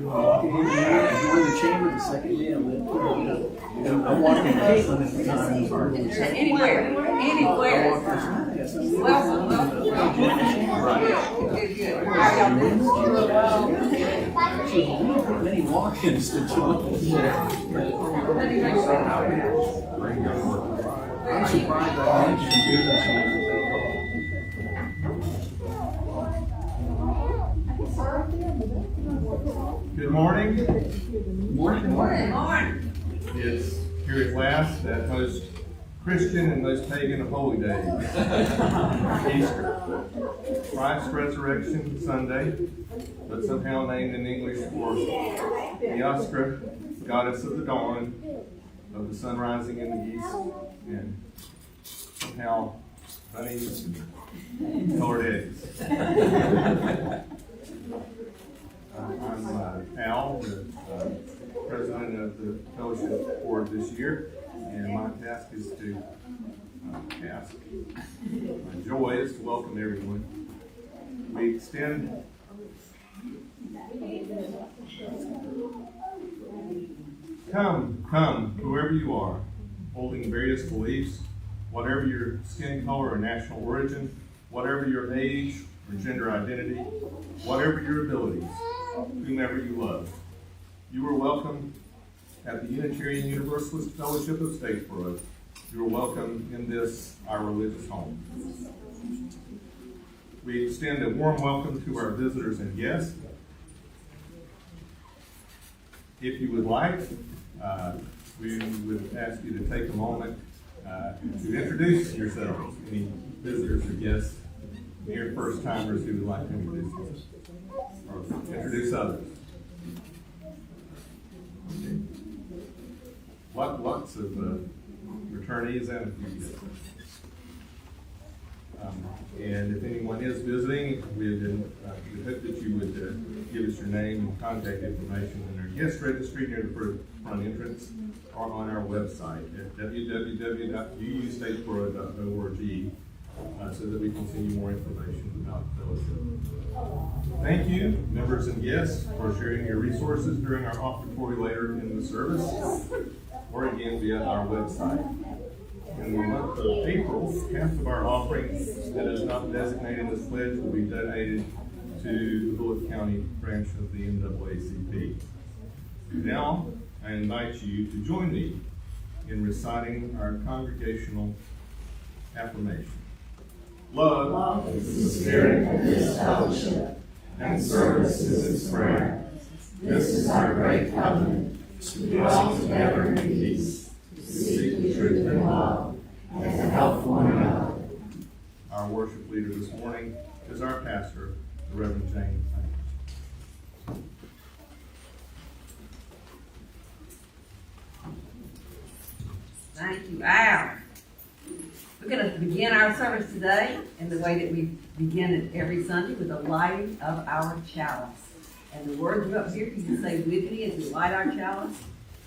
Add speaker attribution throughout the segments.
Speaker 1: walking in there, I joined the chamber the second day I lived here. And I walked in Caitlin at the time.
Speaker 2: Anywhere. Welcome. Good. How y'all doing?
Speaker 1: Many walk-ins to join. I'm surprised I mentioned business.
Speaker 3: Good morning.
Speaker 2: Morning.
Speaker 3: It's here at last that most Christian and most pagan of holy days, Easter. Christ's Resurrection Sunday, but somehow named in English for Eostra, goddess of the dawn, of the sun rising in the east, and somehow bunnies and colored eggs. I'm Al, the president of the fellowship board this year, and my task is to my joy is to welcome everyone. We extend come, whoever you are, holding various beliefs, whatever your skin color or national origin, whatever your age or gender identity, whatever your abilities, whomever you love. You are welcome at the Unitarian Universalist Fellowship of Statesboro. You are welcome in this, our religious home. We extend a warm welcome to our visitors and guests. If you would like, we would ask you to take a moment to introduce yourselves, any visitors or guests, mere first-timers who would like to introduce you, or introduce others. Okay. Lots of returnees and a few guests. And if anyone is visiting, we hope that you would give us your name and contact information in our guest registry near the front entrance or on our website at www.uustatesboro.org so that we can send you more information about the fellowship. Thank you, members and guests, for sharing your resources during our offertory later in the service, or again via our website. In the month of April, half of our offering that is not designated as pledge will be donated to the Bullitt County branch of the NAACP. Now, I invite you to join me in reciting our congregational affirmation. Love is the spirit of this fellowship, and service is its prayer. This is our great covenant, to dwell together in peace, to seek the truth in love, and to help one another. Our worship leader this morning is our pastor, the Reverend James.
Speaker 2: Thank you, Al. We're going to begin our service today in the way that we begin it every Sunday, with the lighting of our chalice. And the words are up here, you can say with me as we light our chalice.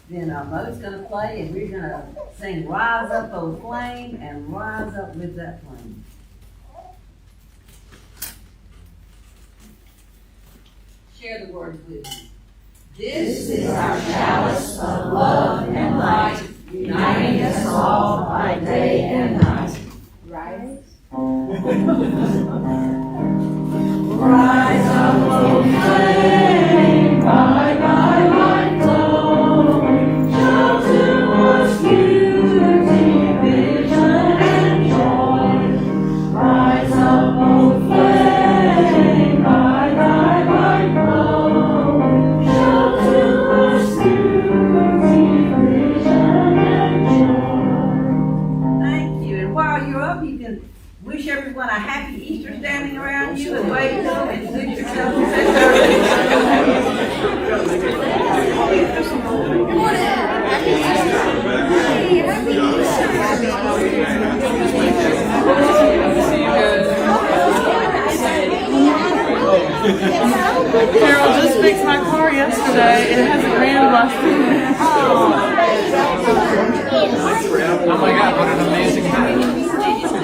Speaker 2: Then Mo's going to play, and we're going to sing Rise Up, O Flame, and rise up with that flame. Share the words with me. This is our chalice of love and light, uniting us all by day and night. Rise. Rise up, O flame, by thy light glow. Show to us beauty, vision, and joy. Rise up, O flame, by thy light glow. Show to us beauty, vision, and joy. Thank you. And while you're up, you can wish everyone a happy Easter standing around you and wave to them and wish yourself a
Speaker 4: Carol just fixed my car yesterday. It has a grand busted. Oh my God, what an amazing day.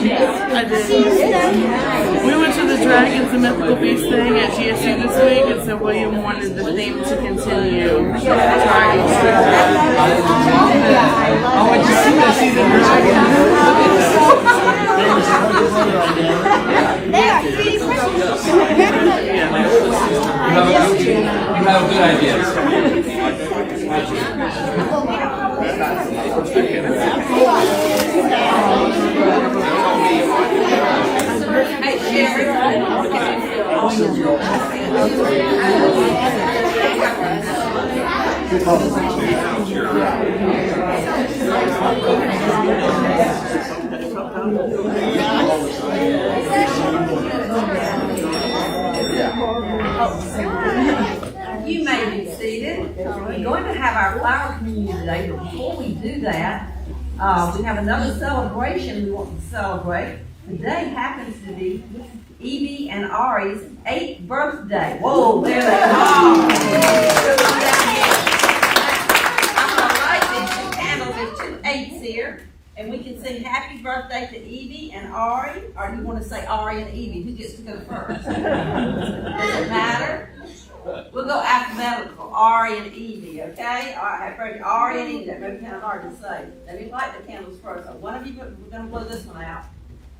Speaker 4: I did. We went to the Dragons and Mythical Beasts thing at GSU this week, and so William wanted the theme to continue. Dragons.
Speaker 1: I want to see the dragons.
Speaker 2: They are 3D printers.
Speaker 5: You have good ideas.
Speaker 2: Hey, Sherry. You may be seated. We're going to have our flower communion today, but before we do that, we have another celebration we want to celebrate. Today happens to be Evie and Ari's 8th birthday. Whoa, there they are. I'm going to light these two candles. There's 2 8s here. And we can sing happy birthday to Evie and Ari. Or do you want to say Ari and Evie? Who gets to go first? Does it matter? We'll go alphabetical. Ari and Evie, okay? All right, Ari and Evie. That may be kind of hard to say. Let me light the candles first. So one of you, we're going to blow this one out.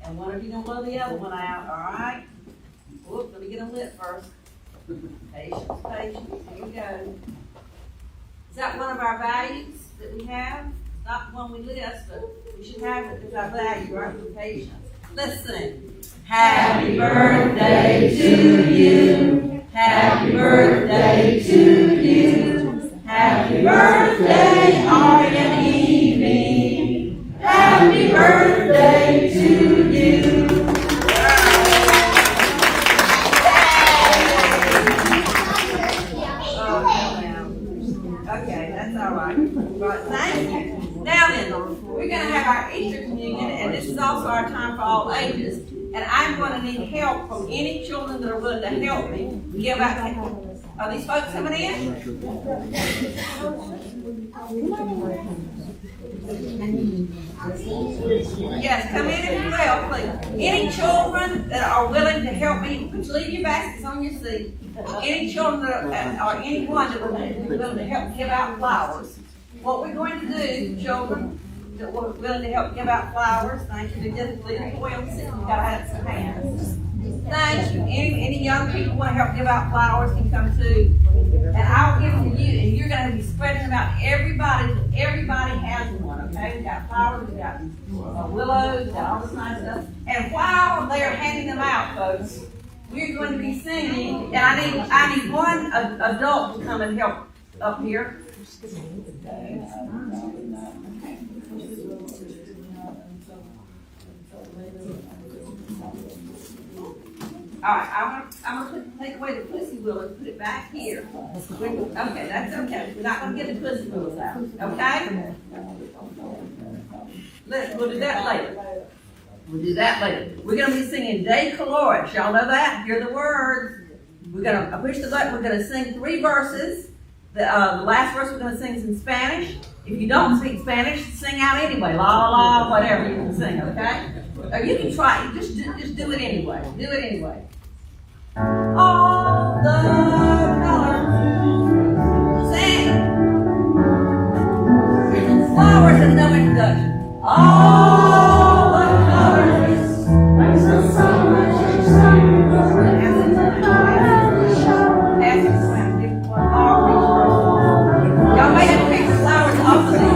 Speaker 2: And one of you going to blow the other one out, all right? Whoop, let me get them lit first. Patience, patience. Here we go. Is that one of our values that we have? Not the one we list, but we should have it as our value, right? With patience. Let's sing. Happy birthday to you. Happy birthday to you. Happy birthday, Ari and Evie. Happy birthday to you. Okay, that's all right. Right, thank you. Now then, we're going to have our Easter communion, and this is also our time for all ages. And I'm going to need help from any children that are willing to help me give out. Are these folks coming in? Yes, come in if you will, please. Any children that are willing to help me, leave your baskets on your seat. Any children that or anyone that would be willing to help give out flowers. What we're going to do, children that were willing to help give out flowers, thank you. Just leave the boy on the seat. You've got to have some hands. Thank you. Any young people want to help give out flowers can come too. And I'll give them to you, and you're going to be spreading them out to everybody. Everybody has one, okay? We've got flowers, we've got willows, we've got all this nice stuff. And while they're handing them out, folks, we're going to be singing, and I need one adult to come and help up here. All right, I'm going to take away the pussy willow and put it back here. Okay, that's okay. We're not going to get the pussy willows out, okay? We'll do that later. We'll do that later. We're going to be singing De Colores. Y'all know that? Hear the words. We're going to push the button. We're going to sing 3 verses. The last verse we're going to sing is in Spanish. If you don't speak Spanish, sing out anyway. La, la, whatever you can sing, okay? Or you can try. Just do it anyway. Do it anyway. All the colors. Sing. Flowers is no introduction. All the colors. Brings the summer to shine. Y'all may have to pick the flowers off the leaf.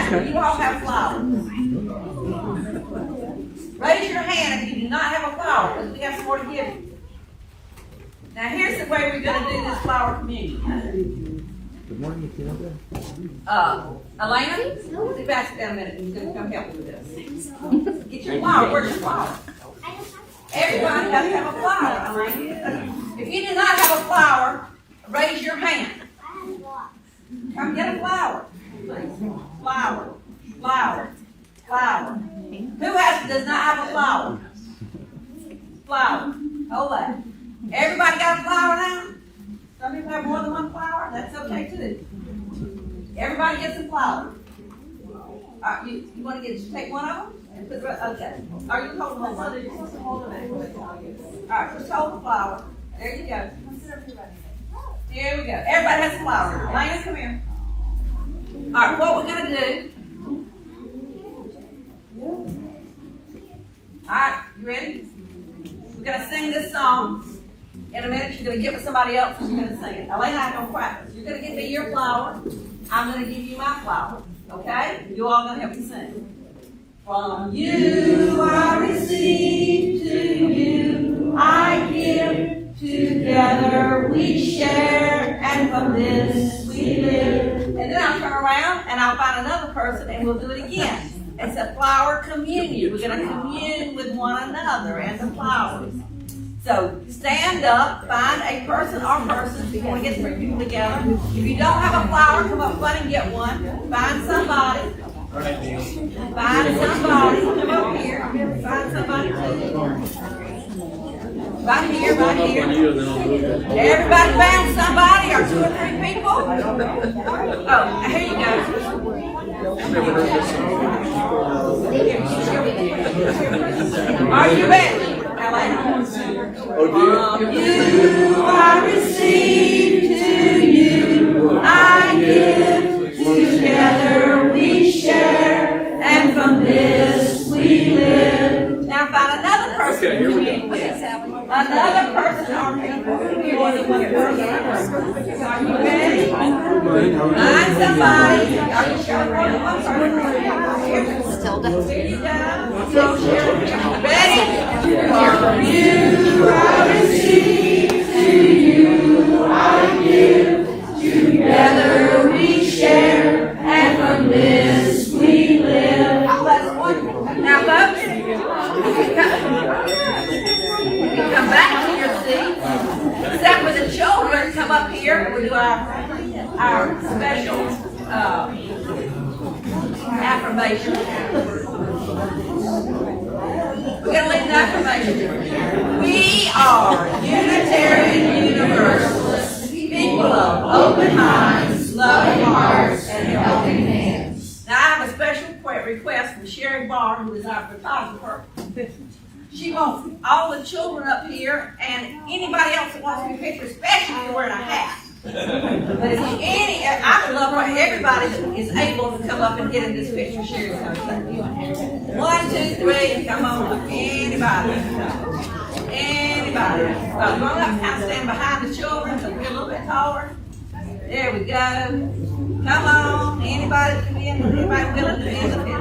Speaker 2: ask, you all have flowers? Raise your hand if you do not have a flower, because we have some more to give you. Now here's the way we're going to do this flower communion.
Speaker 1: Good morning, Matilda.
Speaker 2: Elena, sit back down a minute. He's going to come help you with this. Get your flower. Where's your flower? Everybody has to have a flower, Elena. If you do not have a flower, raise your hand. Come get a flower. Flower. Flower. Flower. Who does not have a flower? Flower. Hold that. Everybody got a flower now? Some people have more than one flower. That's okay too. Everybody gets a flower. You want to take one of them? And put, okay. Are you holding one? You're supposed to hold it. All right, just hold the flower. There you go. Here we go. Everybody has a flower. Elena, come here. All right, what we're going to do. All right, you ready? We're going to sing this song. In a minute, you're going to give it to somebody else and you're going to sing it. Elena, I'm going to practice. You're going to give me your flower. I'm going to give you my flower. Okay? You all going to help me sing. From you I receive, to you I give. Together we share, and from this we live. And then I'll turn around and I'll find another person and we'll do it again. It's a flower communion. We're going to commune with one another and the flowers. So stand up, find a person or persons. We want to get 3 people together. If you don't have a flower, come up front and get one. Find somebody. Find somebody. Come up here. Find somebody. Right here, right here. Everybody found somebody or 2 or 3 people? Oh, here you go. Are you ready? From you I receive, to you I give. Together we share, and from this we live. Now find another person to commune with. Another person or people. You want to one person? Are you ready? Find somebody. Are you sure more than one person? Here you go. Ready? From you I receive, to you I give. Together we share, and from this we live. Now, folks, come back to your seat. Except for the children, come up here. We'll do our special affirmation. We're going to leave an affirmation. We are Unitarian Universalists, people of open minds, loving hearts, and helping hands. Now I have a special request from Sherry Barr, who is our photographer. She wants all the children up here and anybody else that wants to be pictured, especially if you're wearing a hat. But if I would love for everybody that is able to come up and get in this picture. Sherry's going to say 1, 2, 3, come on up. Anybody. Anybody. Grown up, kind of stand behind the children so we're a little bit taller. There we go. Come on. Anybody come in? Anybody willing to be in the picture?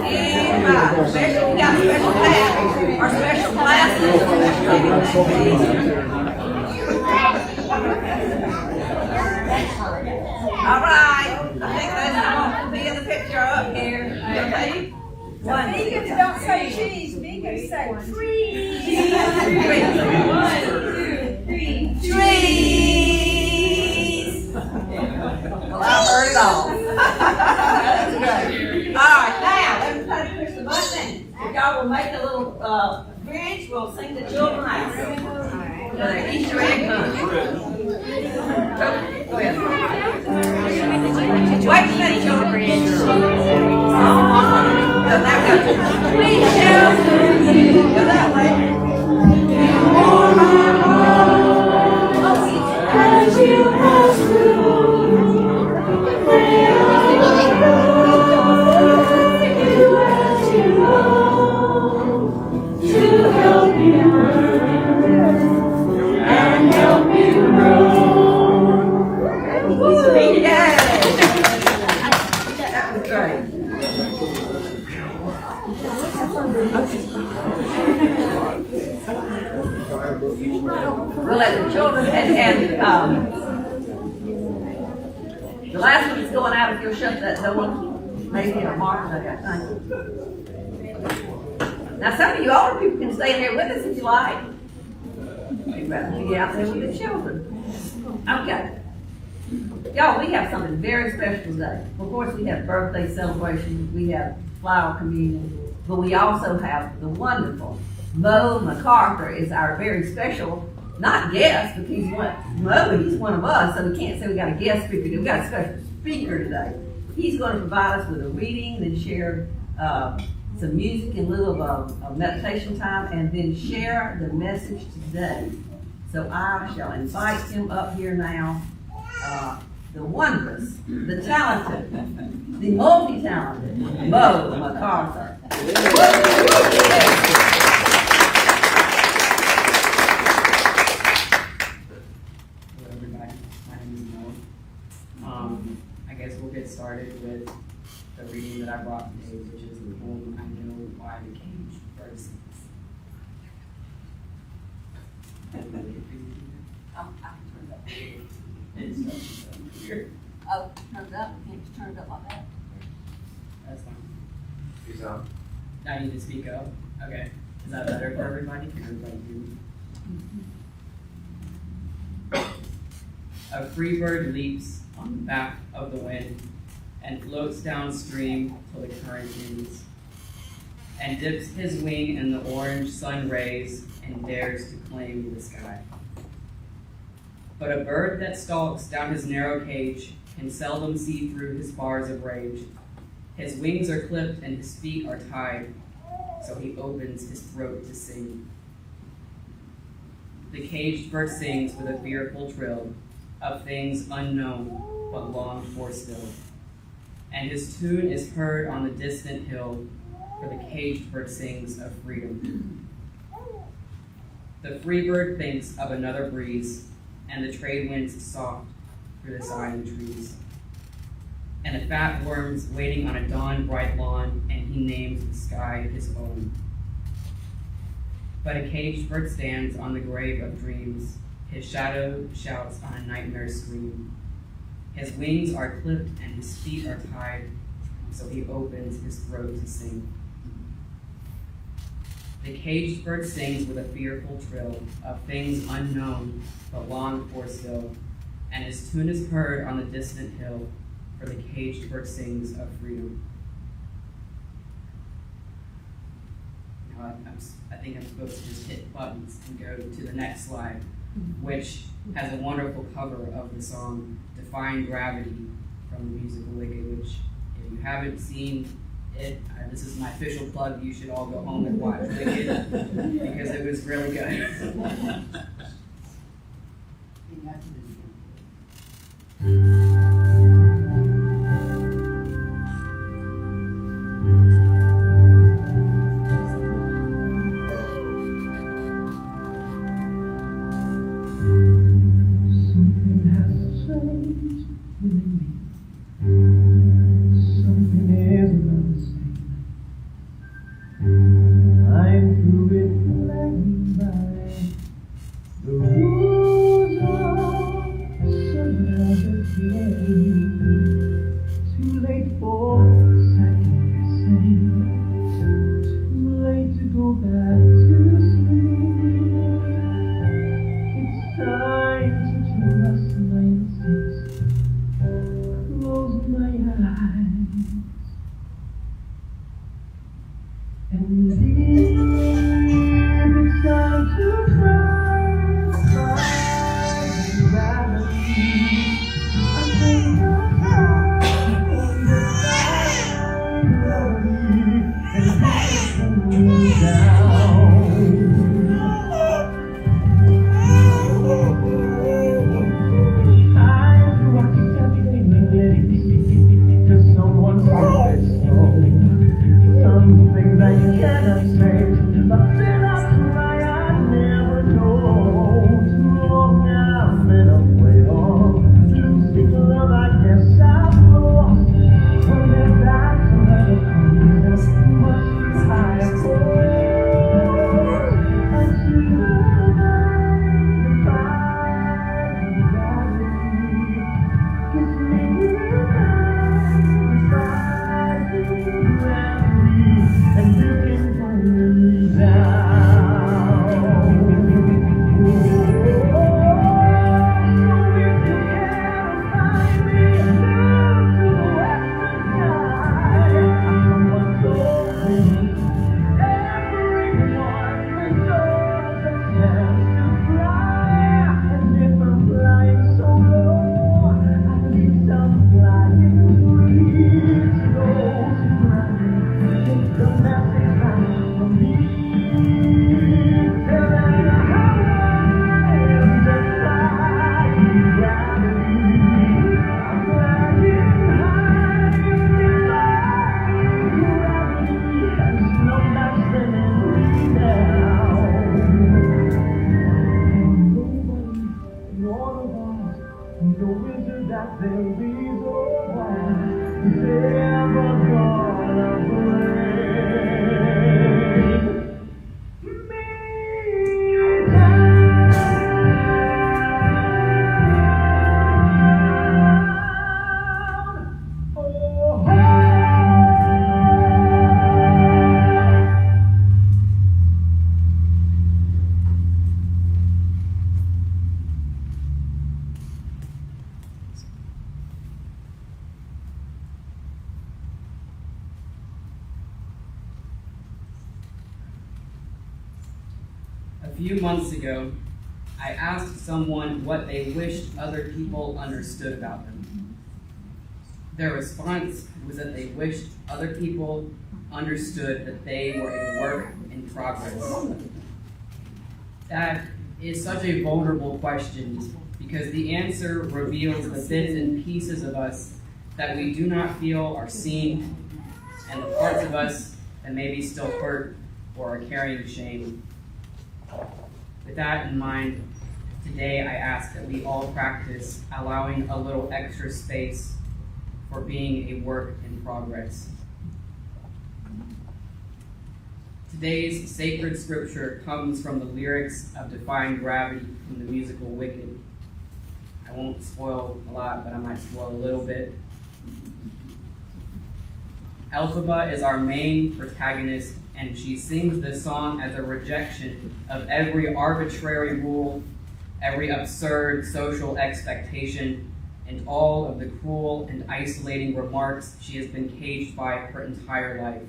Speaker 2: Anybody. Especially if you got a special hat or special glasses or special anything. All right. I think those who want to be in the picture are up here. Okay.
Speaker 6: Vegans don't say cheese, vegans say trees.
Speaker 2: 1, 2, 3. Trees. Well, I heard it all. That's great. All right, now everybody push the button. If y'all will make a little bridge, we'll sing the children out. The Easter egg hunt. Go ahead. Wait a minute, children. We shelter you. Go that way. You are my home, as you pass through. Pray on you as you go, to help you learn and help you grow. Yeah.
Speaker 7: let the children, and the last one is going out. If you'll shut that door, maybe a marker. Okay, thank you. Now, some of you older people can stay in there with us if you like. You'd rather be out there with the children. Okay. Y'all, we have something very special today. Of course, we have birthday celebrations, we have flower communion, but we also have the wonderful Mo MacArthur is our very special, not guest, but he's one of us, so we can't say we got a guest speaker. We got a special speaker today. He's going to provide us with a reading, then share some music in lieu of a meditation time, and then share the message today. So I shall invite him up here now. The wondrous, the talented, the multi-talented Mo MacArthur.
Speaker 8: Hello everybody, my name is Mo. I guess we'll get started with the reading that I brought today, which is the poem I Know Why the Cage Bird Sings.
Speaker 7: I can turn it up. Oh, turn it up. You can't just turn it up like that.
Speaker 8: That's fine.
Speaker 3: Peace out.
Speaker 8: I need to speak up. Okay. Is that better for everybody? Can everybody hear me? A free bird leaps on the back of the wind and floats downstream till the current ends, and dips his wing in the orange sun rays and dares to claim the sky. But a bird that stalks down his narrow cage can seldom see through his bars of rage. His wings are clipped and his feet are tied, so he opens his throat to sing. The caged bird sings with a fearful trill of things unknown but longed for still, and his tune is heard on the distant hill, for the caged bird sings of freedom. The free bird thinks of another breeze, and the trade winds soft through the silent trees, and the fat worms waiting on a dawn-bright lawn, and he names the sky his own. But a caged bird stands on the grave of dreams, his shadow shouts on a nightmare scream. His wings are clipped and his feet are tied, so he opens his throat to sing. The caged bird sings with a fearful trill of things unknown but longed for still, and his tune is heard on the distant hill, for the caged bird sings of freedom. Now I think I'm supposed to just hit buttons and go to the next slide, which has a wonderful cover of the song Defying Gravity from the musical Wicked, which if you haven't seen it, this is my official plug. You should all go home and watch Wicked because it was really good. A few months ago, I asked someone what they wished other people understood about them. Their response was that they wished other people understood that they were a work in progress. That is such a vulnerable question because the answer reveals the bits and pieces of us that we do not feel are seen and the parts of us that maybe still hurt or are carrying shame. With that in mind, today I ask that we all practice allowing a little extra space for being a work in progress. Today's sacred scripture comes from the lyrics of Defying Gravity from the musical Wicked. I won't spoil a lot, but I might spoil a little bit. Elphaba is our main protagonist, and she sings this song as a rejection of every arbitrary rule, every absurd social expectation, and all of the cruel and isolating remarks she has been caged by her entire life.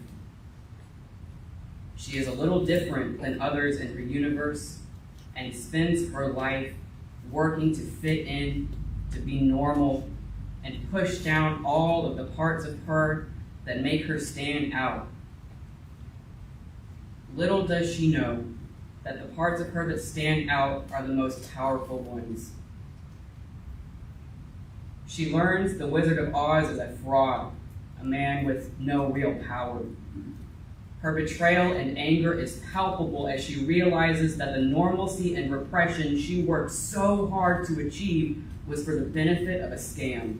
Speaker 8: She is a little different than others in her universe and spends her life working to fit in, to be normal, and push down all of the parts of her that make her stand out. Little does she know that the parts of her that stand out are the most powerful ones. She learns the Wizard of Oz is a fraud, a man with no real power. Her betrayal and anger is palpable as she realizes that the normalcy and repression she worked so hard to achieve was for the benefit of a scam.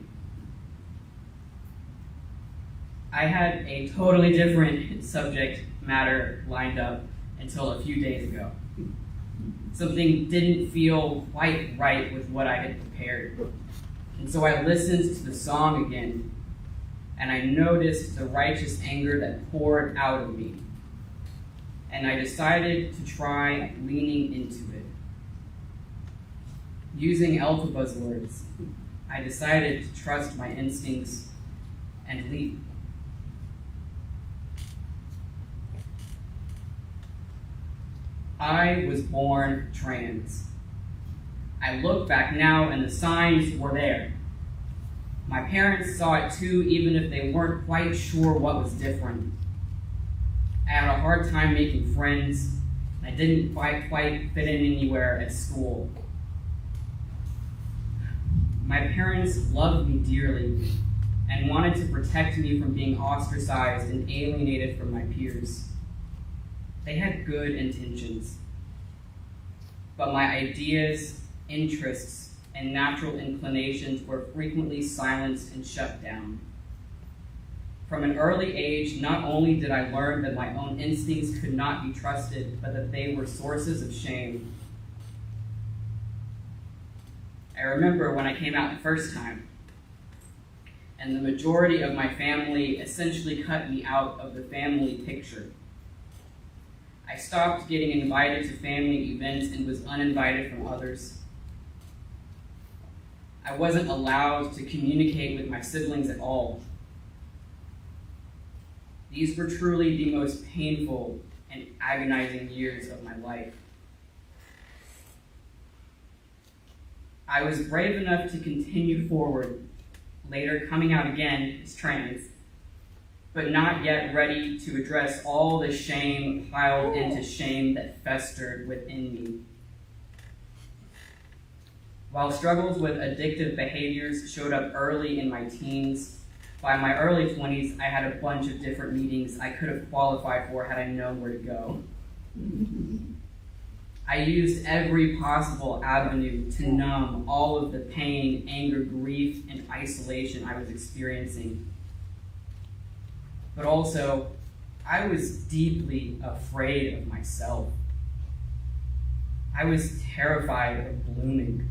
Speaker 8: I had a totally different subject matter lined up until a few days ago. Something didn't feel quite right with what I had prepared. And so I listened to the song again, and I noticed the righteous anger that poured out of me. And I decided to try leaning into it. Using Elphaba's words, I decided to trust my instincts and leap. I was born trans. I look back now and the signs were there. My parents saw it too, even if they weren't quite sure what was different. I had a hard time making friends. I didn't quite fit in anywhere at school. My parents loved me dearly and wanted to protect me from being ostracized and alienated from my peers. They had good intentions, but my ideas, interests, and natural inclinations were frequently silenced and shut down. From an early age, not only did I learn that my own instincts could not be trusted, but that they were sources of shame. I remember when I came out the first time, and the majority of my family essentially cut me out of the family picture. I stopped getting invited to family events and was uninvited from others. I wasn't allowed to communicate with my siblings at all. These were truly the most painful and agonizing years of my life. I was brave enough to continue forward, later coming out again as trans, but not yet ready to address all the shame piled into shame that festered within me. While struggles with addictive behaviors showed up early in my teens, by my early 20s, I had a bunch of different meetings I could have qualified for had I known where to go. I used every possible avenue to numb all of the pain, anger, grief, and isolation I was experiencing. but also I was deeply afraid of myself. I was terrified of blooming.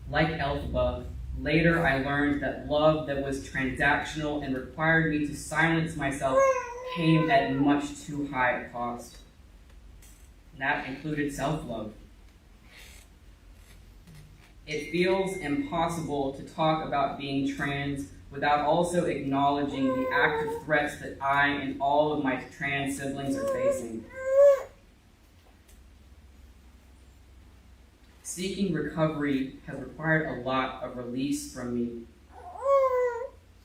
Speaker 8: Like Elphaba, later I learned that love that was transactional and required me to silence myself came at much too high a cost. And that included self-love. It feels impossible to talk about being trans without also acknowledging the active threats that I and all of my trans siblings are facing. Seeking recovery has required a lot of release from me,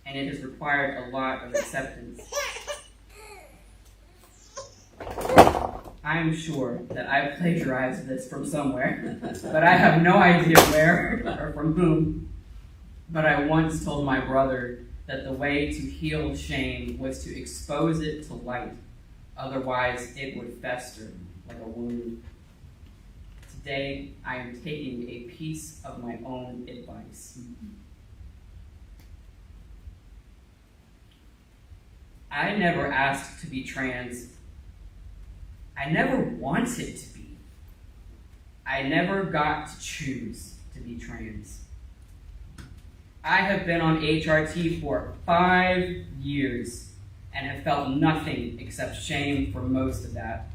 Speaker 8: and it has required a lot of acceptance. I am sure that I plagiarized this from somewhere, but I have no idea where or from whom. But I once told my brother that the way to heal shame was to expose it to light. Otherwise, it would fester like a wound. Today, I am taking a piece of my own advice. I never asked to be trans. I never wanted to be. I never got to choose to be trans. I have been on HRT for 5 years and have felt nothing except shame for most of that.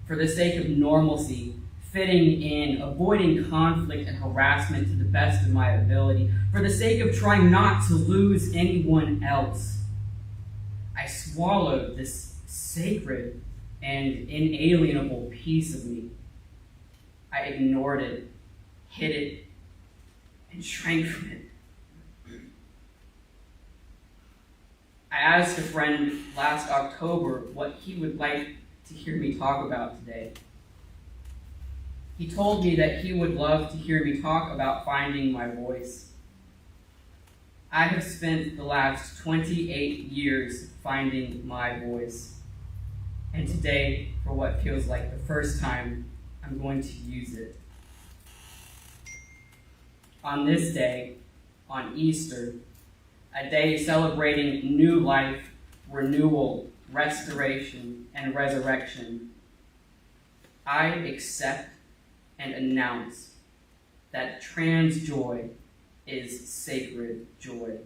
Speaker 8: For the sake of normalcy, fitting in, avoiding conflict and harassment to the best of my ability, for the sake of trying not to lose anyone else, I swallowed this sacred and inalienable piece of me. I ignored it, hid it, and shrank from it. I asked a friend last October what he would like to hear me talk about today. He told me that he would love to hear me talk about finding my voice. I have spent the last 28 years finding my voice. And today, for what feels like the first time, I'm going to use it. On this day, on Easter, a day celebrating new life, renewal, restoration, and resurrection, I accept and announce that trans joy is sacred joy.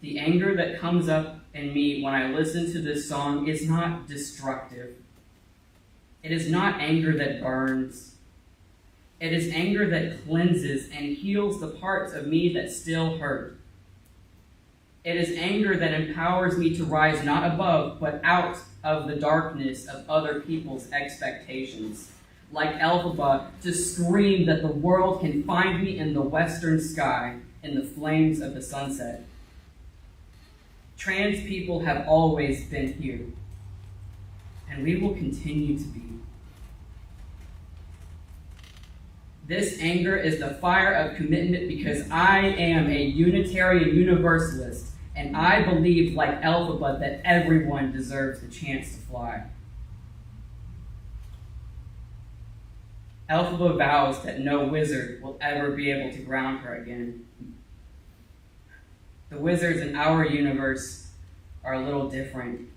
Speaker 8: The anger that comes up in me when I listen to this song is not destructive. It is not anger that burns. It is anger that cleanses and heals the parts of me that still hurt. It is anger that empowers me to rise not above, but out of the darkness of other people's expectations. Like Elphaba, to scream that the world can find me in the western sky, in the flames of the sunset. Trans people have always been here, and we will continue to be. This anger is the fire of commitment because I am a Unitarian Universalist, and I believe, like Elphaba, that everyone deserves the chance to fly. Elphaba vows that no wizard will ever be able to ground her again. The wizards in our universe are a little different,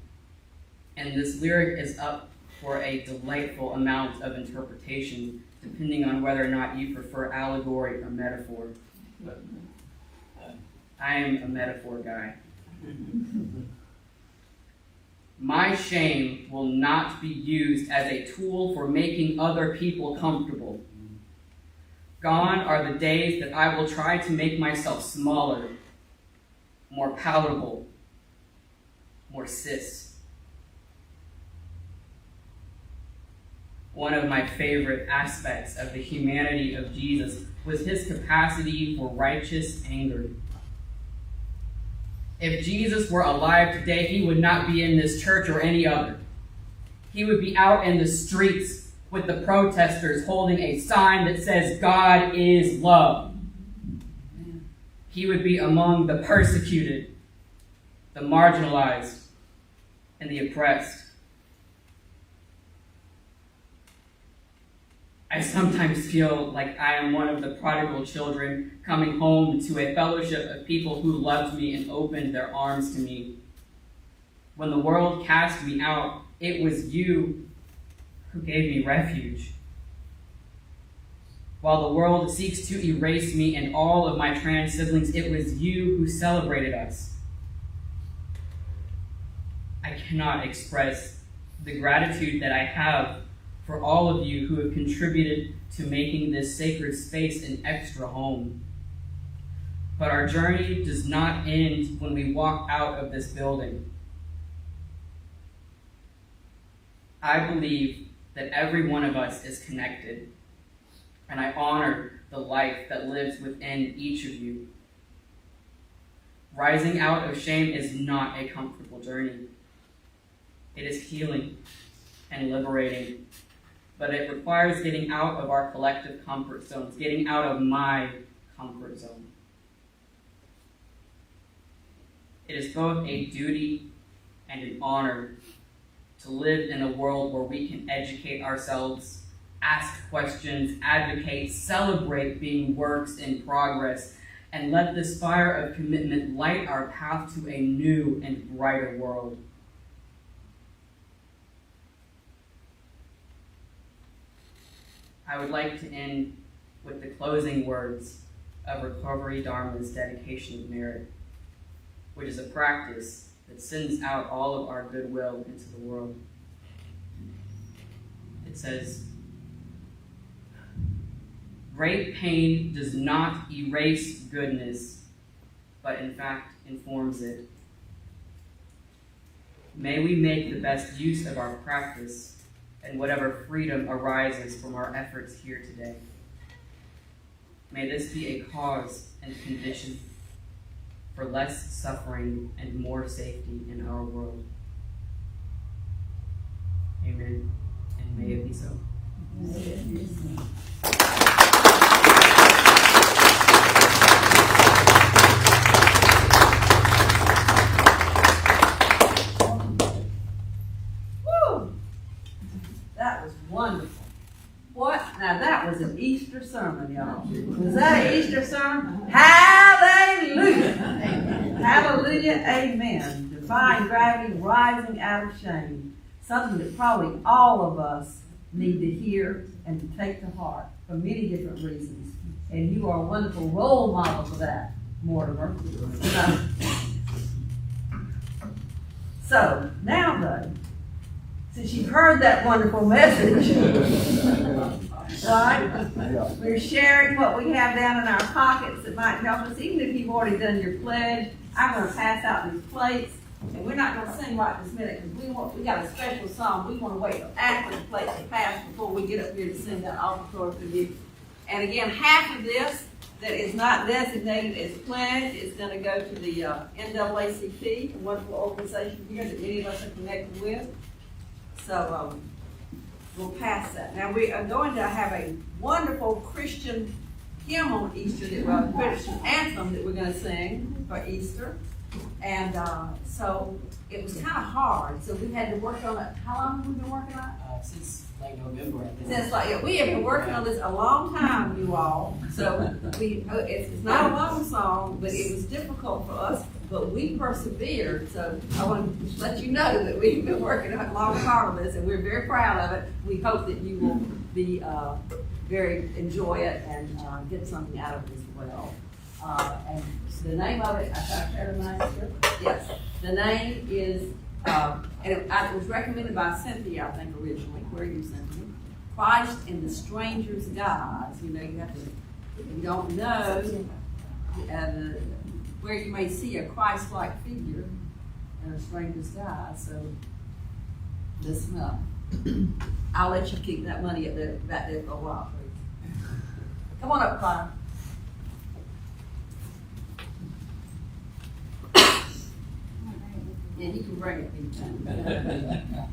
Speaker 8: and this lyric is up for a delightful amount of interpretation, depending on whether or not you prefer allegory or metaphor. I am a metaphor guy. My shame will not be used as a tool for making other people comfortable. Gone are the days that I will try to make myself smaller, more palatable, more cis. One of my favorite aspects of the humanity of Jesus was his capacity for righteous anger. If Jesus were alive today, he would not be in this church or any other. He would be out in the streets with the protesters holding a sign that says, "God is love." He would be among the persecuted, the marginalized, and the oppressed. I sometimes feel like I am one of the prodigal children coming home to a fellowship of people who loved me and opened their arms to me. When the world cast me out, it was you who gave me refuge. While the world seeks to erase me and all of my trans siblings, it was you who celebrated us. I cannot express the gratitude that I have for all of you who have contributed to making this sacred space an extra home. But our journey does not end when we walk out of this building. I believe that every one of us is connected, and I honor the life that lives within each of you. Rising out of shame is not a comfortable journey. It is healing and liberating, but it requires getting out of our collective comfort zones, getting out of my comfort zone. It is both a duty and an honor to live in a world where we can educate ourselves, ask questions, advocate, celebrate being works in progress, and let this fire of commitment light our path to a new and brighter world. I would like to end with the closing words of Recovery Dharma's dedication of merit, which is a practice that sends out all of our goodwill into the world. It says, "Great pain does not erase goodness, but in fact informs it. May we make the best use of our practice and whatever freedom arises from our efforts here today. May this be a cause and condition for less suffering and more safety in our world. Amen, and may it be so."
Speaker 7: That was wonderful. What? Now that was an Easter sermon, y'all. Was that an Easter sermon? Hallelujah! Hallelujah, amen. Defying gravity, rising out of shame. Something that probably all of us need to hear and to take to heart for many different reasons. And you are a wonderful role model for that, Mortimer. So, now though, since you've heard that wonderful message, right? We're sharing what we have down in our pockets that might help us, even if you've already done your pledge. I'm going to pass out these plates, and we're not going to sing right this minute because we got a special song. We want to wait till after the plates are passed before we get up here to sing that offertory for you. And again, half of this that is not designated as pledge is going to go to the NAACP, a wonderful organization here that many of us are connected with. So we'll pass that. Now we are going to have a wonderful Christian hymn on Easter, Christian anthem that we're going to sing for Easter. And so it was kind of hard. So we had to work on it. How long have we been working on it?
Speaker 8: Since like November, I think.
Speaker 7: Since we have been working on this a long time, you all. So it's not a long song, but it was difficult for us. But we persevered, so I want to let you know that we've been working on a long part of this, and we're very proud of it. We hope that you will be enjoy it and get something out of it as well. And the name of it, I thought I shared the name here. Yes, the name is, and it was recommended by Cynthia, I think originally. Where are you, Cynthia? Christ in the Stranger's Guise. You know, you have to. If you don't know. Where you may see a Christ-like figure in a stranger's guise. So listen up. I'll let you keep that money back there for a while, please. Come on up, Clyde. Yeah, you can bring it anytime.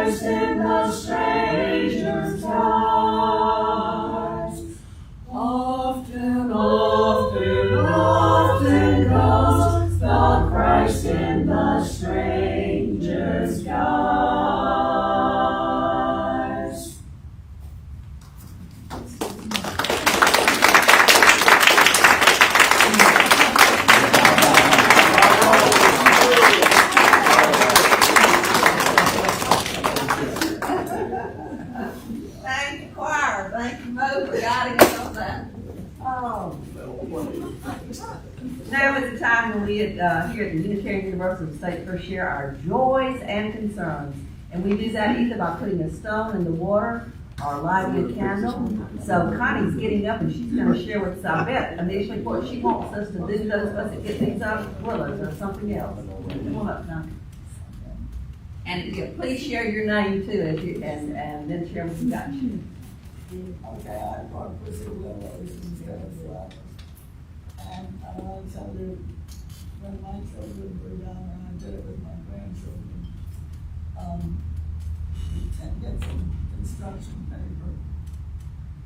Speaker 2: Christ in the stranger's guise. Often, often, often comes the Christ in the stranger's guise.
Speaker 7: Thank you, choir. Thank you, Mo, for guiding us on that. Oh. Now is the time when we here at the Unitarian Universalist Statesboro share our joys and concerns. And we do that either by putting a stone in the water or lighting a candle. So Connie's getting up and she's going to share with us, I bet, initially what she wants us to do, those of us that get things out of willows or something else. Come on up, Connie. And yeah, please share your name too, as you, and then share what you got.
Speaker 9: Okay, I brought pussy willows instead of flowers. And I'll tell you, when my children were young, and I did it with my grandchildren, you can get some construction paper,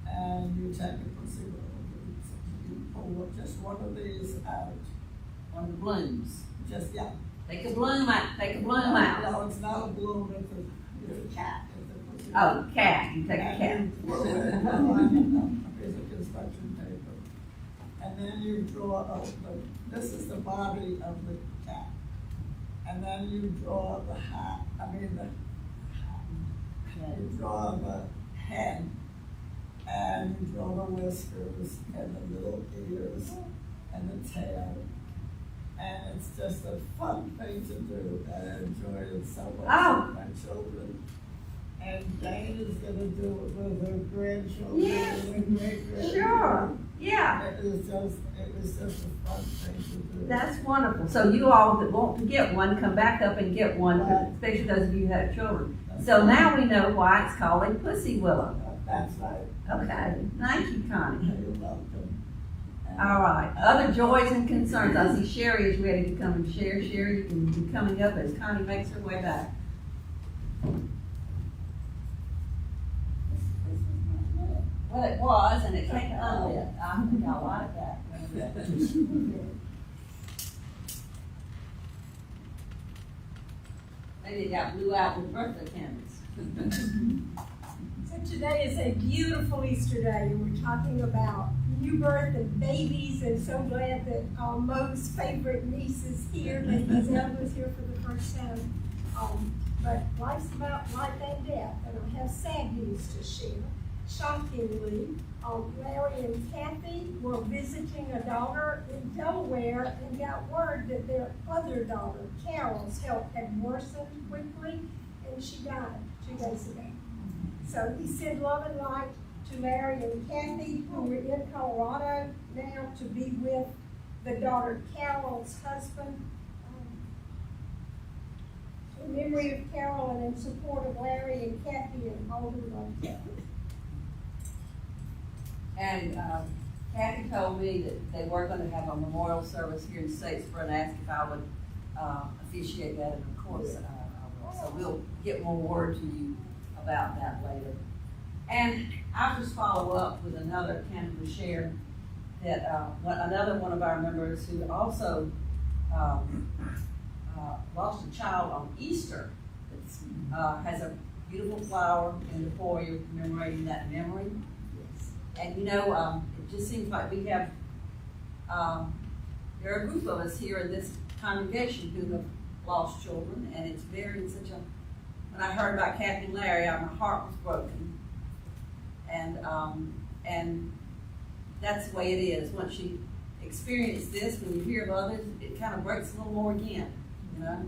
Speaker 9: and you take a pussy willow, you pull just one of these out.
Speaker 7: One of the blooms.
Speaker 9: Just, yeah.
Speaker 7: Take a bloom out. Take a bloom out.
Speaker 9: No, it's not a bloom, it's a cat. It's a pussy willow.
Speaker 7: Oh, cat. You take a cat.
Speaker 9: And you pull it, a piece of construction paper. And then you draw this is the body of the cat. And then you draw the hat, you draw the head, and you draw the whiskers, and the little ears, and the tail. And it's just a fun thing to do, and I enjoy it so much with my children. And Jane is gonna do it with her grandchildren and great-grandchildren.
Speaker 7: Sure. Yeah.
Speaker 9: It was just a fun thing to do.
Speaker 7: That's wonderful. So you all that want to get one, come back up and get one, especially those of you who have children. So now we know why it's called a pussy willow.
Speaker 9: That's right.
Speaker 7: Okay. Thank you, Connie.
Speaker 9: You're welcome.
Speaker 7: All right. Other joys and concerns. I see Sherry is ready to come and share. Sherry, you can be coming up as Connie makes her way back. Well, it was, and it came unlit. I think I like that. Maybe it got blew out with birthday candles.
Speaker 6: So today is a beautiful Easter day, and we're talking about new birth and babies, and so glad that Mo's favorite niece is here, and Giselle was here for the first time. But life's about life and death, and I have sad news to share. Shockingly, Larry and Kathy were visiting a daughter in Delaware and got word that their other daughter, Carol's health had worsened quickly, and she died 2 days ago. So he sent love and light to Larry and Kathy, who were in Colorado now to be with the daughter Carol's husband. In memory of Carol and in support of Larry and Kathy and all who loved Kathy.
Speaker 7: And Kathy told me that they were going to have a memorial service here in Statesboro and asked if I would officiate that, and of course I will. So we'll get more word to you about that later. And I'll just follow up with another candle to share that another one of our members who also lost a child on Easter has a beautiful flower in the foyer commemorating that memory. And you know, it just seems like we have, there are a group of us here in this congregation who have lost children, and it's very such a, when I heard about Kathy and Larry, my heart was broken. And that's the way it is. Once you experience this, when you hear of others, it kind of breaks a little more again, you know.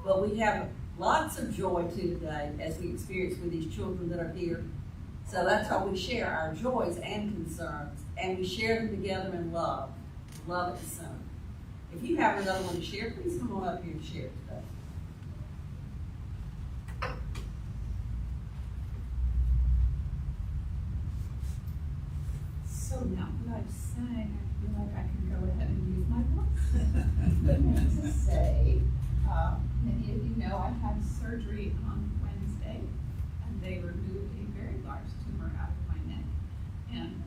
Speaker 7: But we have lots of joy too today as we experience with these children that are here. So that's how we share our joys and concerns, and we share them together in love. Love at the center. If you have another one to share, please come on up here and share today.
Speaker 10: So now that I've sang, I feel like I can go ahead and use my voice. To say, many of you know I had surgery on Wednesday. they removed a very large tumor out of my neck. And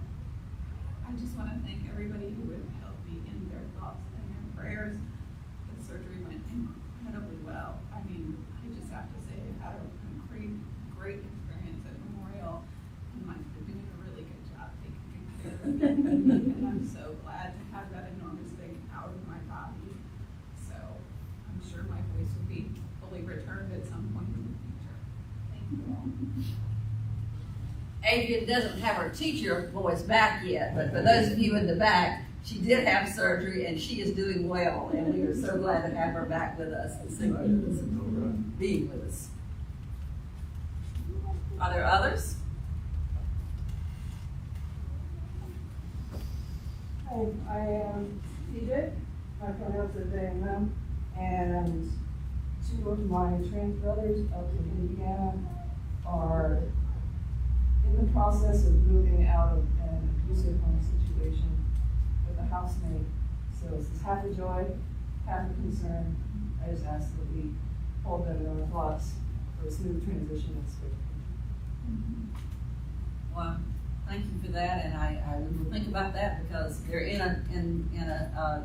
Speaker 10: I just want to thank everybody who would help me in their thoughts and their prayers. The surgery went incredibly well. I mean, I just have to say I've had a great experience at Memorial, and they're doing a really good job taking care of me. And I'm so glad to have that enormous thing out of my body. So I'm sure my voice will be fully returned at some point in the future. Thank you all.
Speaker 7: Adrian doesn't have her teacher voice back yet, but for those of you in the back, she did have surgery and she is doing well, and we are so glad to have her back with us and singing with us and being with us. Are there others?
Speaker 11: Hi, I am TJ. My pronouns are they and them, and two of my trans brothers up in Indiana are in the process of moving out of an abusive home situation with a housemate. So this is half a joy, half a concern. I just ask that we hold them in our thoughts for a smooth transition and swift.
Speaker 7: Well, thank you for that, and I will think about that because they're in a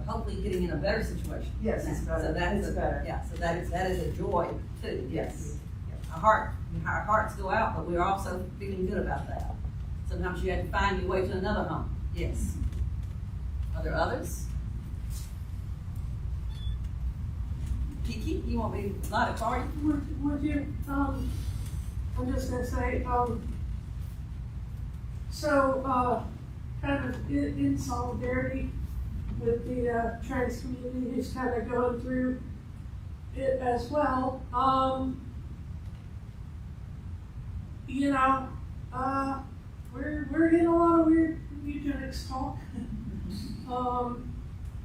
Speaker 7: hopefully getting in a better situation.
Speaker 11: Yes, it's better.
Speaker 7: So that's
Speaker 11: better.
Speaker 7: Yeah, so that is a joy too.
Speaker 11: Yes.
Speaker 7: Our hearts go out, but we're also feeling good about that. Sometimes you have to find your way to another home. Yes. Are there others? Kiki, you want me to light a card?
Speaker 6: Would you, I'm just gonna say, kind of in solidarity with the trans community who's kind of going through it as well. We're getting a lot of weird eugenics talk.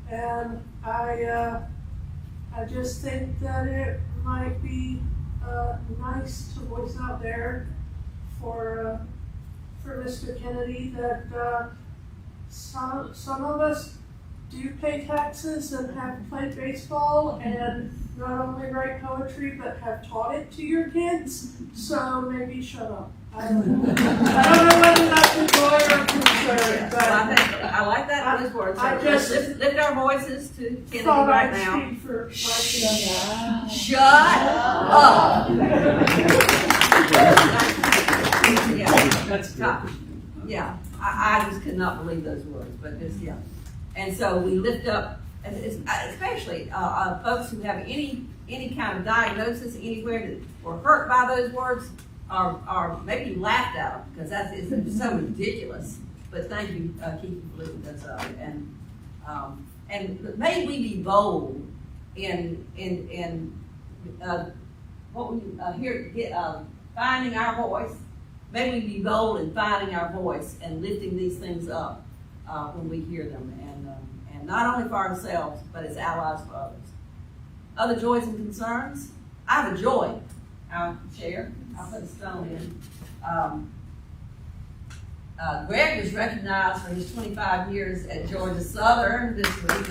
Speaker 6: And I just think that it might be nice to voice out there for Mr. Kennedy that some of us do pay taxes and have played baseball and not only write poetry but have taught it to your kids. So maybe shut up. I don't know whether that's a joy or concern, but
Speaker 7: I like that those words.
Speaker 6: I just
Speaker 7: lift our voices to Kennedy
Speaker 6: thought
Speaker 7: right
Speaker 6: I'd
Speaker 7: now.
Speaker 6: speak for myself.
Speaker 7: Shut up. Yeah, I just could not believe those words, but just, yeah. And so we lift up, especially folks who have any kind of diagnosis anywhere that were hurt by those words, or maybe laughed at them, because it's so ridiculous. But thank you, Keith, for lifting those up. And may we be bold in what we finding our voice. May we be bold in finding our voice and lifting these things up when we hear them, and not only for ourselves, but as allies for others. Other joys and concerns? I have a joy. I'll share. I'll put a stone in. Greg was recognized for his 25 years at Georgia Southern this week.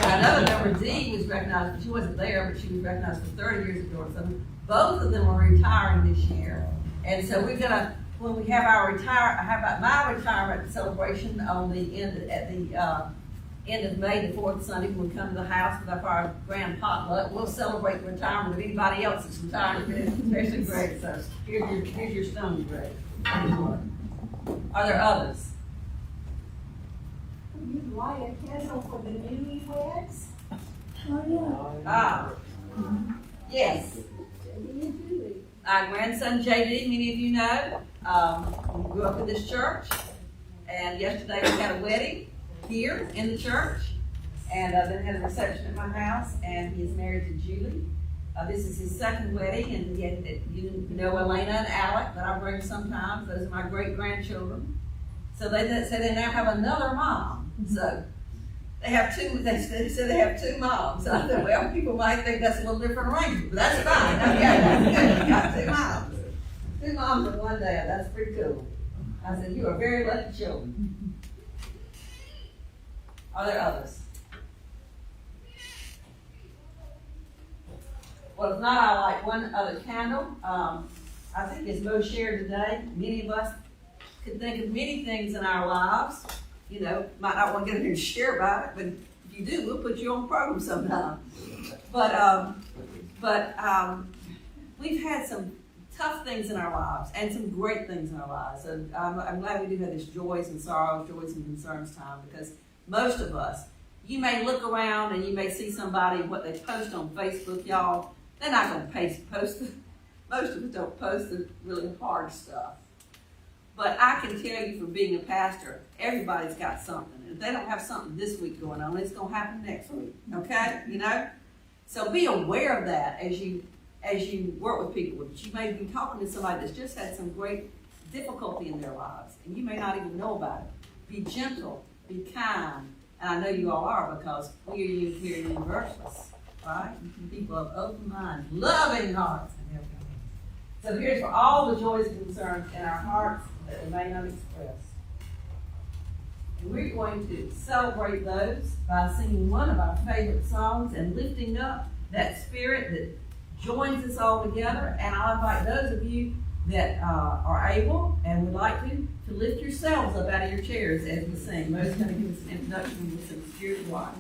Speaker 7: Another member, Dee, was recognized, but she wasn't there, but she was recognized for 30 years at Georgia Southern. Both of them are retiring this year. And so we're gonna, when we have my retirement celebration on the end of May, the fourth Sunday, when we come to the house with our grand potluck, we'll celebrate the retirement of anybody else that's retired, especially Greg. So here's your stone, Greg. Are there others?
Speaker 6: You'd light a candle for the newlyweds?
Speaker 7: Yes. Our grandson JD, many of you know, grew up in this church, and yesterday we had a wedding here in the church, and then had a reception at my house, and he is married to Julie. This is his second wedding, and you know Elena and Alec that I bring sometimes. Those are my great-grandchildren. So they said they now have another mom. So they have two. They said they have two moms. So I said, well, people might think that's a little different arrangement, but that's fine. Okay, you got two moms. Two moms and one dad. That's pretty cool. I said, you are very lucky children. Are there others? Well, if not, I like one other candle. I think as Mo shared today, many of us could think of many things in our lives. You know, might not want to get in here and share about it, but if you do, we'll put you on the program sometime. But we've had some tough things in our lives and some great things in our lives. And I'm glad we do have this joys and sorrows, joys and concerns time, because most of us, you may look around and you may see somebody, what they post on Facebook, y'all, they're not going to post it. Most of us don't post the really hard stuff. But I can tell you from being a pastor, everybody's got something. If they don't have something this week going on, it's going to happen next week, okay? You know? So be aware of that as you work with people. You may be talking to somebody that's just had some great difficulty in their lives, and you may not even know about it. Be gentle, be kind, and I know you all are, because we are Unitarian Universalists, right? People of open minds, loving hearts, and everything. So here's for all the joys and concerns in our hearts that we may not express. And we're going to celebrate those by singing one of our favorite songs and lifting up that spirit that joins us all together. And I'll invite those of you that are able and would like to lift yourselves up out of your chairs as we sing. Mo's going to give us an introduction with some spiritual life.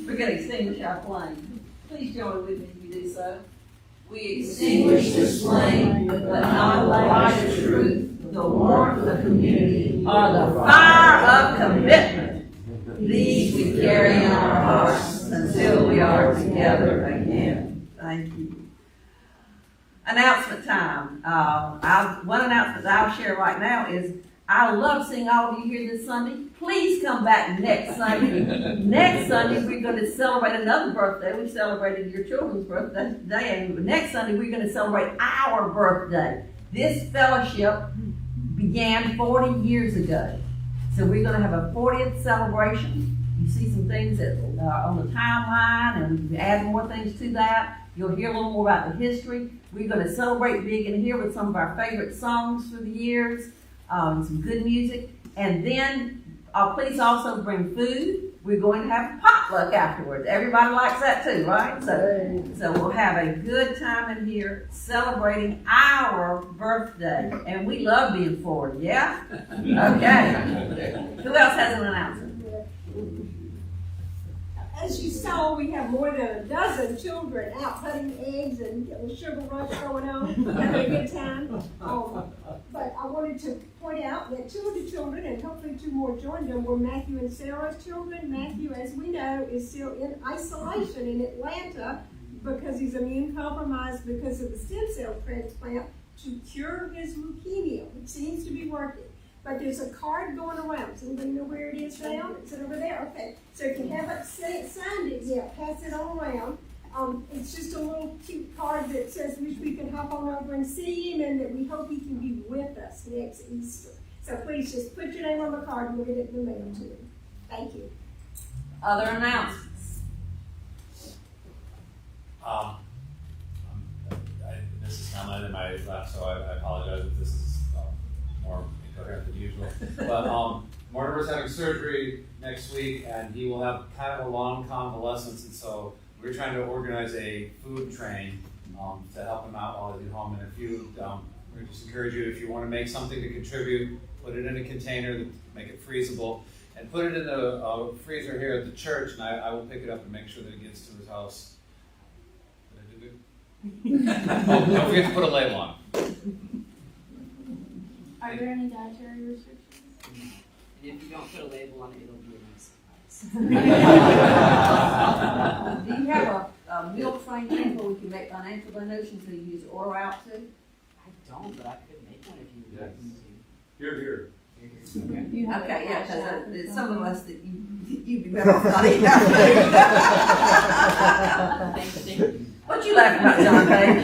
Speaker 7: We're going to extinguish our flame. Please join with me if you do so. We extinguish this flame, but not the light of truth, the warmth of community, or the fire of commitment. These we carry in our hearts until we are together again. Thank you. Announcement time. One announcement that I'll share right now is I love seeing all of you here this Sunday. Please come back next Sunday. Next Sunday, we're going to celebrate another birthday. We celebrated your children's birthday today, and next Sunday, we're going to celebrate our birthday. This fellowship began 40 years ago. So we're going to have a 40th celebration. You see some things that on the timeline, and we add more things to that. You'll hear a little more about the history. We're going to celebrate being in here with some of our favorite songs through the years. Some good music, and then please also bring food. We're going to have potluck afterwards. Everybody likes that too, right? So we'll have a good time in here celebrating our birthday, and we love being 40. Yeah? Okay. Who else has an announcement?
Speaker 6: As you saw, we have more than a dozen children out putting eggs and a sugar rush going on, having a good time. But I wanted to point out that two of the children, and hopefully two more joined them, were Matthew and Sarah's children. Matthew, as we know, is still in isolation in Atlanta because he's immune compromised because of the stem cell transplant to cure his leukemia, which seems to be working. But there's a card going around. Does anybody know where it is now? Is it over there? Okay. So if you haven't signed it yet, pass it on around. It's just a little cute card that says we can hop on over and see him, and that we hope he can be with us next Easter. So please just put your name on the card and we'll get it in the mail to him. Thank you.
Speaker 7: Other announcements?
Speaker 12: This is not my left, so I apologize if this is more incoherent than usual. But Mortimer's having surgery next week, and he will have kind of a long convalescence, and so we're trying to organize a food train to help him out while he's at home. And if you, we just encourage you, if you want to make something to contribute, put it in a container, make it freezable, and put it in the freezer here at the church, and I will pick it up and make sure that it gets to his house. Did I do good? Oh, don't forget to put a label on it.
Speaker 2: Are there any dietary restrictions?
Speaker 8: And if you don't put a label on it, it'll be a nice surprise.
Speaker 7: Do you have a milk train thing where we can make financial donations so you use oral out too?
Speaker 8: I don't, but I could make one if you would like me to.
Speaker 3: Here, here.
Speaker 7: Okay, yeah, because there's some of us that you'd be better off not eating. What you laughing about, John Page?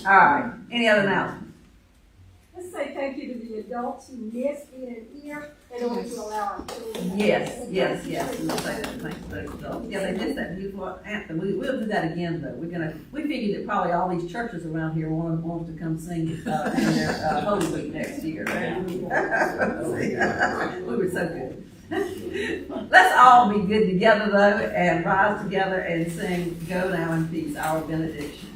Speaker 7: All right, any other announcements?
Speaker 6: Let's say thank you to the adults who miss being here in order to allow our children.
Speaker 7: Yes. And I'll say that, thanks to those adults. Yeah, they missed that beautiful anthem. We'll do that again though. We figured that probably all these churches around here want to come sing in their Holy Week next year. We were so good. Let's all be good together though and rise together and sing Go Now in Peace, our benediction.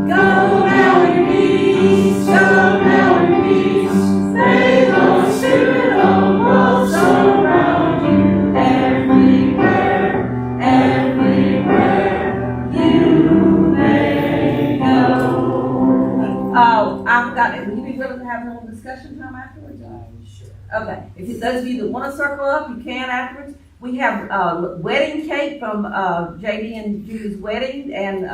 Speaker 2: Go now in peace, go now in peace. May the Spirit of love surround you everywhere you may go.
Speaker 7: Oh, I forgot it. Would you be willing to have a little discussion time afterwards?
Speaker 8: Sure.
Speaker 7: Okay. If it's those of you that want to circle up, you can afterwards. We have wedding cake from JD and Julie's wedding, and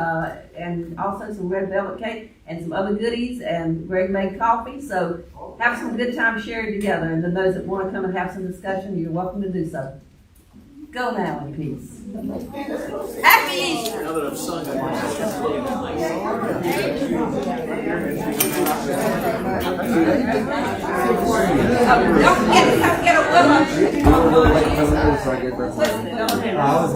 Speaker 7: also some red velvet cake and some other goodies. And Greg made coffee, so have some good time sharing together. And then those that want to come and have some discussion, you're welcome to do so. Go now in peace. Happy Easter.
Speaker 1: Now that I've sung, I want
Speaker 7: Don't forget to come get a willow.
Speaker 13: I was